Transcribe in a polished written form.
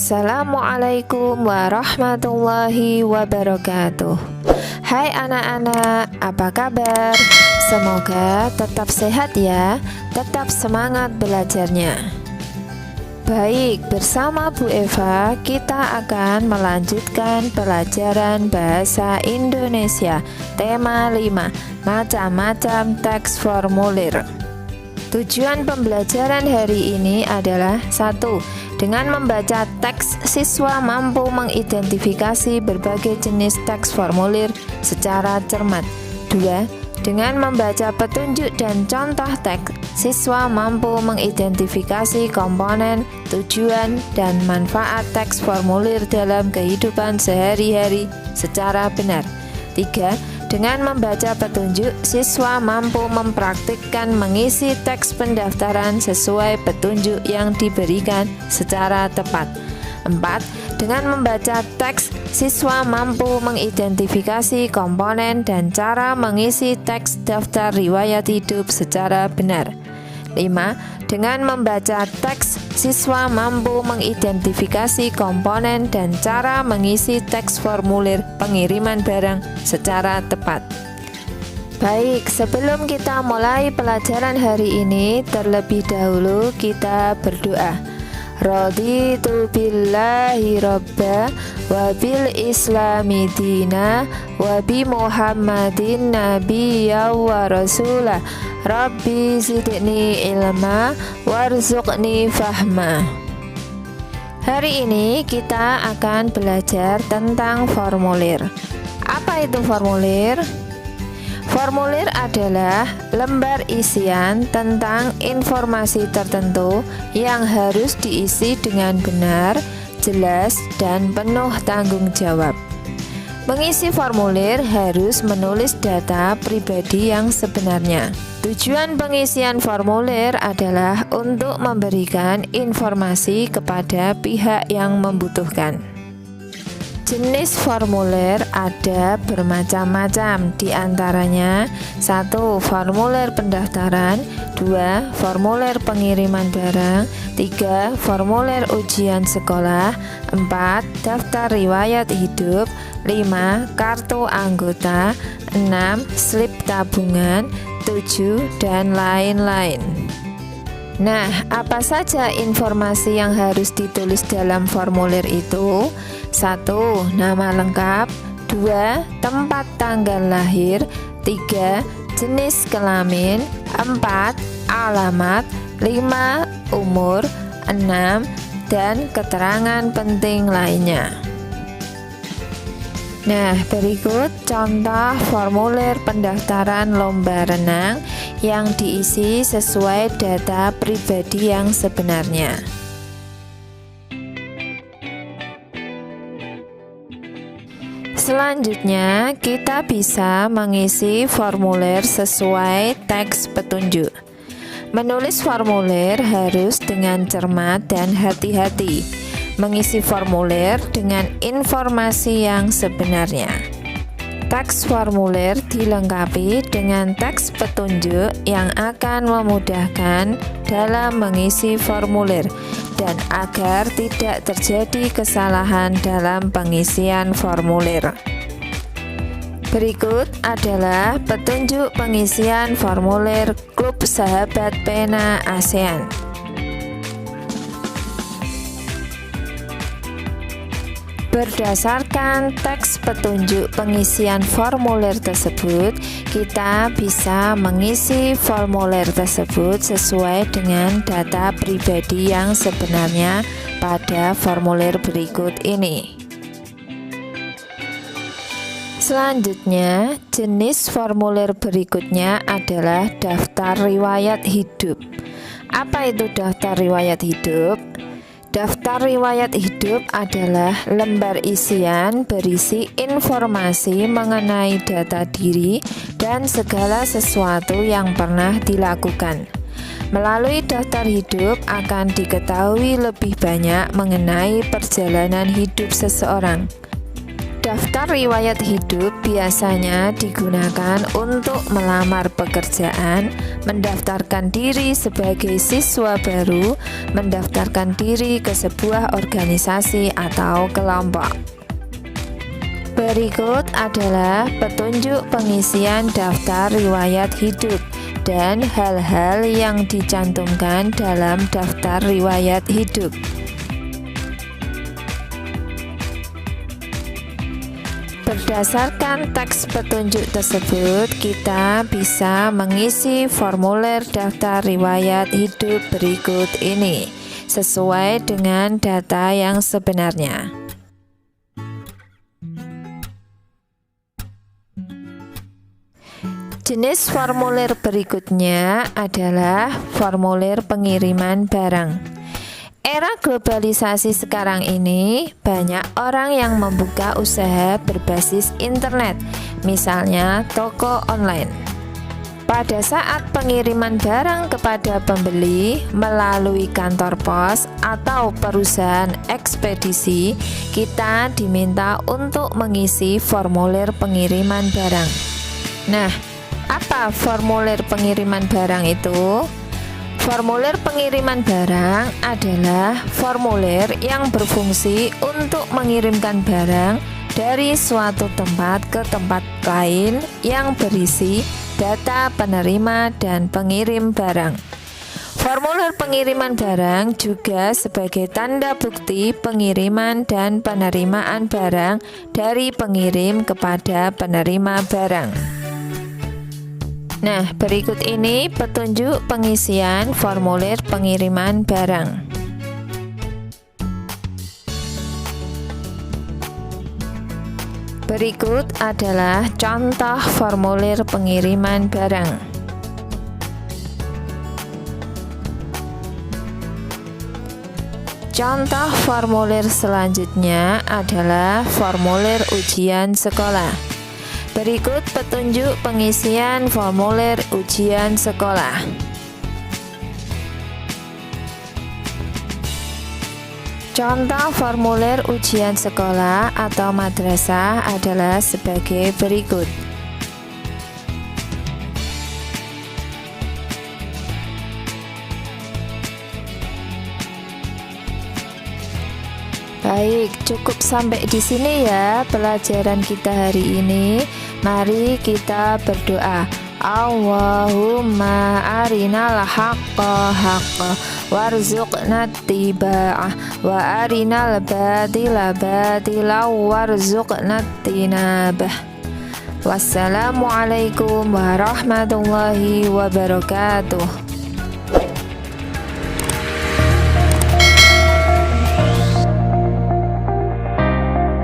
Assalamualaikum warahmatullahi wabarakatuh. Hai anak-anak, apa kabar? Semoga tetap sehat ya, tetap semangat belajarnya. Baik, bersama Bu Eva kita akan melanjutkan pelajaran bahasa Indonesia. Tema 5, macam-macam teks formulir. Tujuan pembelajaran hari ini adalah 1. Dengan membaca teks, siswa mampu mengidentifikasi berbagai jenis teks formulir secara cermat. 2. Dengan membaca petunjuk dan contoh teks, siswa mampu mengidentifikasi komponen, tujuan, dan manfaat teks formulir dalam kehidupan sehari-hari secara benar. 3. Dengan membaca petunjuk, siswa mampu mempraktikkan mengisi teks pendaftaran sesuai petunjuk yang diberikan secara tepat. 4. Dengan membaca teks, siswa mampu mengidentifikasi komponen dan cara mengisi teks daftar riwayat hidup secara benar. 5. Dengan membaca teks, siswa mampu mengidentifikasi komponen dan cara mengisi teks formulir pengiriman barang secara tepat. Baik, sebelum kita mulai pelajaran hari ini, terlebih dahulu kita berdoa. Raditu billahi robba wa bil islami dina wa bi muhammadin nabiyya wa rasulah rabbi zidni ilma warzuqni fahma. Hari ini kita akan belajar tentang formulir. Apa itu formulir? Formulir adalah lembar isian tentang informasi tertentu yang harus diisi dengan benar, jelas, dan penuh tanggung jawab. Mengisi formulir harus menulis data pribadi yang sebenarnya. Tujuan pengisian formulir adalah untuk memberikan informasi kepada pihak yang membutuhkan. Jenis formulir ada bermacam-macam, diantaranya 1. Formulir pendaftaran, 2. Formulir pengiriman barang, 3. Formulir ujian sekolah, 4. Daftar riwayat hidup, 5. Kartu anggota, 6. Slip tabungan, 7. Dan lain-lain. Nah, apa saja informasi yang harus ditulis dalam formulir itu? 1. Nama lengkap, 2. Tempat tanggal lahir, 3. Jenis kelamin, 4. Alamat, 5. Umur, 6. Dan keterangan penting lainnya. Nah, berikut contoh formulir pendaftaran lomba renang yang diisi sesuai data pribadi yang sebenarnya. Selanjutnya, kita bisa mengisi formulir sesuai teks petunjuk. Menulis formulir harus dengan cermat dan hati-hati. Mengisi formulir dengan informasi yang sebenarnya. Teks formulir dilengkapi dengan teks petunjuk yang akan memudahkan dalam mengisi formulir dan agar tidak terjadi kesalahan dalam pengisian formulir. Berikut adalah petunjuk pengisian formulir Klub Sahabat Pena ASEAN. Berdasarkan teks petunjuk pengisian formulir tersebut, kita bisa mengisi formulir tersebut sesuai dengan data pribadi yang sebenarnya pada formulir berikut ini. Selanjutnya, jenis formulir berikutnya adalah daftar riwayat hidup. Apa itu daftar riwayat hidup? Daftar riwayat hidup adalah lembar isian berisi informasi mengenai data diri dan segala sesuatu yang pernah dilakukan. Melalui daftar hidup akan diketahui lebih banyak mengenai perjalanan hidup seseorang. Daftar riwayat hidup biasanya digunakan untuk melamar pekerjaan, mendaftarkan diri sebagai siswa baru, mendaftarkan diri ke sebuah organisasi atau kelompok. Berikut adalah petunjuk pengisian daftar riwayat hidup dan hal-hal yang dicantumkan dalam daftar riwayat hidup. Berdasarkan teks petunjuk tersebut, kita bisa mengisi formulir daftar riwayat hidup berikut ini sesuai dengan data yang sebenarnya. Jenis formulir berikutnya adalah formulir pengiriman barang. Era globalisasi sekarang ini, banyak orang yang membuka usaha berbasis internet, misalnya toko online. Pada saat pengiriman barang kepada pembeli melalui kantor pos atau perusahaan ekspedisi, kita diminta untuk mengisi formulir pengiriman barang. Nah, apa formulir pengiriman barang itu? Formulir pengiriman barang adalah formulir yang berfungsi untuk mengirimkan barang dari suatu tempat ke tempat lain yang berisi data penerima dan pengirim barang. Formulir pengiriman barang juga sebagai tanda bukti pengiriman dan penerimaan barang dari pengirim kepada penerima barang. Nah, berikut ini petunjuk pengisian formulir pengiriman barang. Berikut adalah contoh formulir pengiriman barang. Contoh formulir selanjutnya adalah formulir ujian sekolah. Berikut petunjuk pengisian formulir ujian sekolah. Contoh formulir ujian sekolah atau madrasah adalah sebagai berikut. Baik, cukup sampai di sini ya pelajaran kita hari ini. Mari kita berdoa. Allahumma arinal haqqa haqqa warzuqna ittiba'ah wa arinal batila batila warzuqna ijtinabah. Wassalamualaikum warahmatullahi wabarakatuh.